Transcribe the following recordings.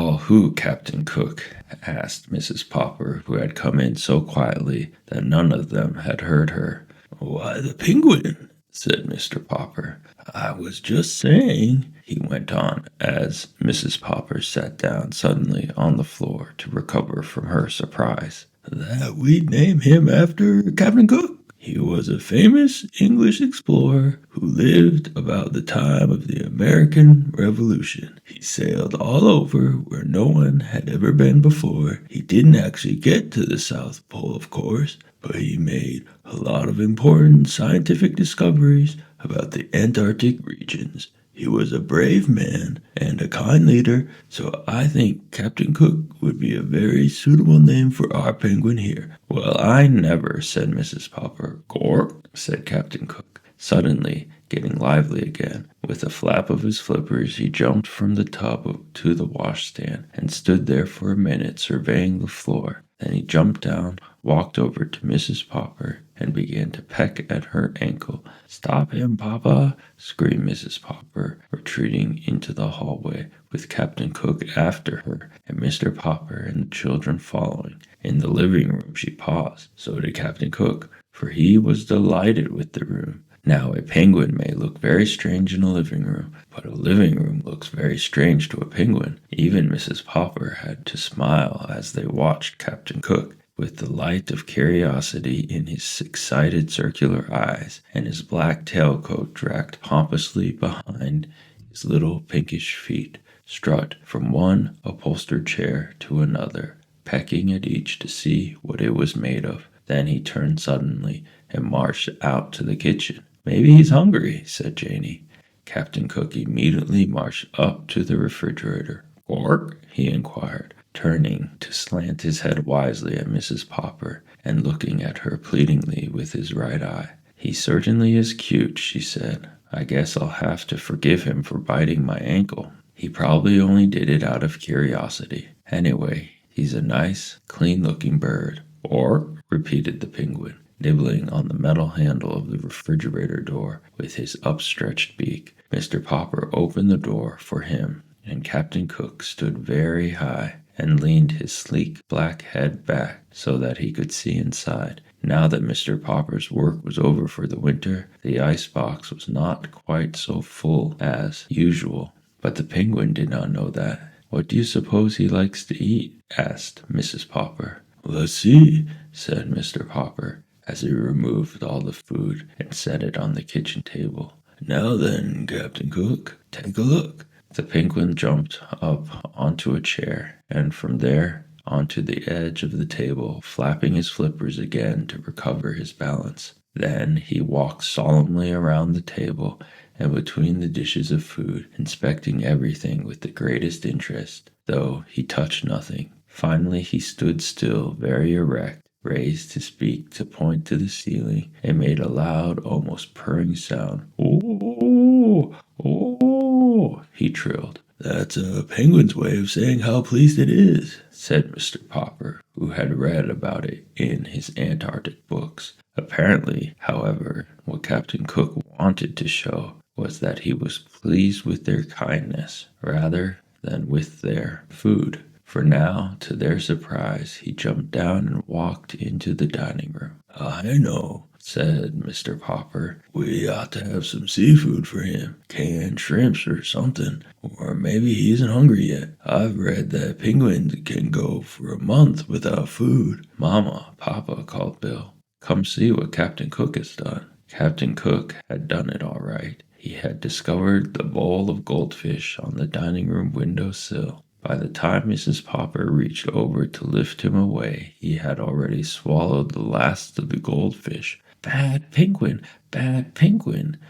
All who, Captain Cook? Asked Mrs. Popper, who had come in so quietly that none of them had heard her. Why, the penguin, said Mr. Popper. I was just saying, he went on, as Mrs. Popper sat down suddenly on the floor to recover from her surprise, that we'd name him after Captain Cook. He was a famous English explorer who lived about the time of the American Revolution. He sailed all over where no one had ever been before. He didn't actually get to the South Pole, of course, but he made a lot of important scientific discoveries about the Antarctic regions. He was a brave man and a kind leader, so I think Captain Cook would be a very suitable name for our penguin here. Well, I never, said Mrs. Popper. Gork, said Captain Cook, suddenly getting lively again. With a flap of his flippers, he jumped from the tub to the washstand and stood there for a minute surveying the floor. Then he jumped down, walked over to Mrs. Popper, and began to peck at her ankle. Stop him, Papa, screamed Mrs. Popper, retreating into the hallway, with Captain Cook after her, and Mr. Popper and the children following. In the living room she paused. So did Captain Cook, for he was delighted with the room. Now, a penguin may look very strange in a living room, but a living room looks very strange to a penguin. Even Mrs. Popper had to smile as they watched Captain Cook, with the light of curiosity in his excited circular eyes, and his black tailcoat dragged pompously behind his little pinkish feet, strut from one upholstered chair to another, pecking at each to see what it was made of. Then he turned suddenly and marched out to the kitchen. Maybe he's hungry, said Janey. Captain Cook immediately marched up to the refrigerator. Gork? He inquired, turning to slant his head wisely at Mrs. Popper and looking at her pleadingly with his right eye. He certainly is cute, she said. I guess I'll have to forgive him for biting my ankle. He probably only did it out of curiosity. Anyway, he's a nice, clean-looking bird. Gork? Repeated the penguin, nibbling on the metal handle of the refrigerator door with his upstretched beak. Mr. Popper opened the door for him, and Captain Cook stood very high and leaned his sleek black head back so that he could see inside. Now that Mr. Popper's work was over for the winter, the icebox was not quite so full as usual. But the penguin did not know that. What do you suppose he likes to eat? Asked Mrs. Popper. Let's see, said Mr. Popper, as he removed all the food and set it on the kitchen table. Now then, Captain Cook, take a look. The penguin jumped up onto a chair, and from there onto the edge of the table, flapping his flippers again to recover his balance. Then he walked solemnly around the table and between the dishes of food, inspecting everything with the greatest interest, though he touched nothing. Finally he stood still, very erect, raised his beak to point to the ceiling, and made a loud, almost purring sound. "Oh, oh," he trilled. That's a penguin's way of saying how pleased it is, said Mr. Popper, who had read about it in his Antarctic books. Apparently, however, what Captain Cook wanted to show was that he was pleased with their kindness rather than with their food. For now, to their surprise, he jumped down and walked into the dining room. I know, said Mr. Popper. We ought to have some seafood for him, canned shrimps or something, or maybe he isn't hungry yet. I've read that penguins can go for a month without food. Mama, Papa, called Bill. Come see what Captain Cook has done. Captain Cook had done it all right. He had discovered the bowl of goldfish on the dining room window sill. By the time Mrs. Popper reached over to lift him away, he had already swallowed the last of the goldfish. Bad penguin,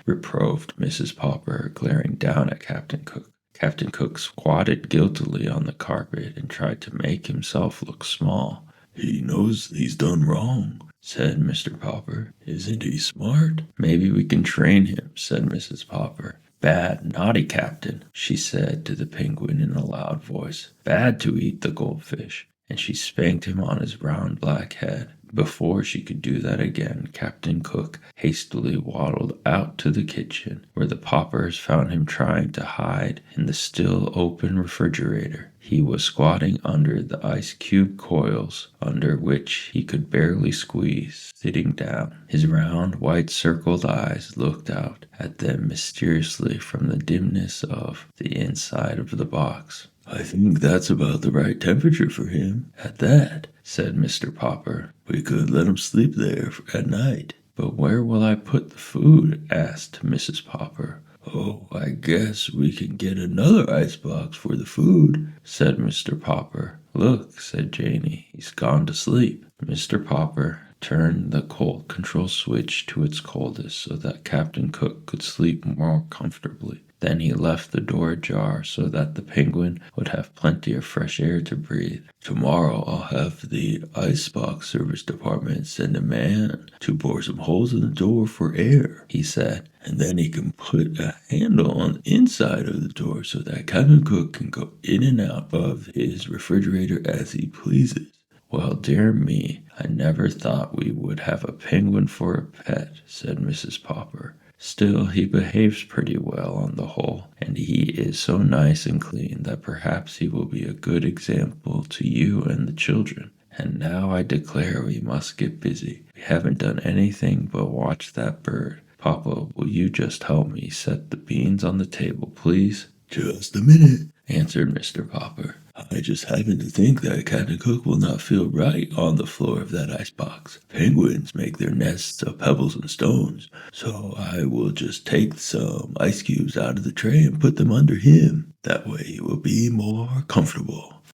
reproved Mrs. Popper, glaring down at Captain Cook. Captain Cook squatted guiltily on the carpet and tried to make himself look small. He knows he's done wrong, said Mr. Popper. Isn't he smart? Maybe we can train him, said Mrs. Popper. Bad, naughty captain, she said to the penguin in a loud voice. Bad to eat the goldfish. And she spanked him on his round black head. Before she could do that again, Captain Cook hastily waddled out to the kitchen, where the paupers found him trying to hide in the still open refrigerator. He was squatting under the ice cube coils, under which he could barely squeeze, sitting down. His round, white circled eyes looked out at them mysteriously from the dimness of the inside of the box. "I think that's about the right temperature for him, at that," said Mr. Popper. "We could let him sleep there at night." "But where will I put the food?" asked Mrs. Popper. "Oh, I guess we can get another icebox for the food," said Mr. Popper. "Look," said Janey, "he's gone to sleep." Mr. Popper turned the cold control switch to its coldest so that Captain Cook could sleep more comfortably. Then he left the door ajar so that the penguin would have plenty of fresh air to breathe. "Tomorrow I'll have the icebox service department send a man to bore some holes in the door for air," he said, "and then he can put a handle on the inside of the door so that Captain Cook can go in and out of his refrigerator as he pleases." "Well, dear me, I never thought we would have a penguin for a pet," said Mrs. Popper. "Still, he behaves pretty well on the whole, and he is so nice and clean that perhaps he will be a good example to you and the children. And now I declare we must get busy. We haven't done anything but watch that bird. Papa, will you just help me set the beans on the table, please?" "Just a minute," answered Mr. Popper. "I just happen to think that Captain Cook will not feel right on the floor of that icebox. Penguins make their nests of pebbles and stones, so I will just take some ice cubes out of the tray and put them under him. That way he will be more comfortable."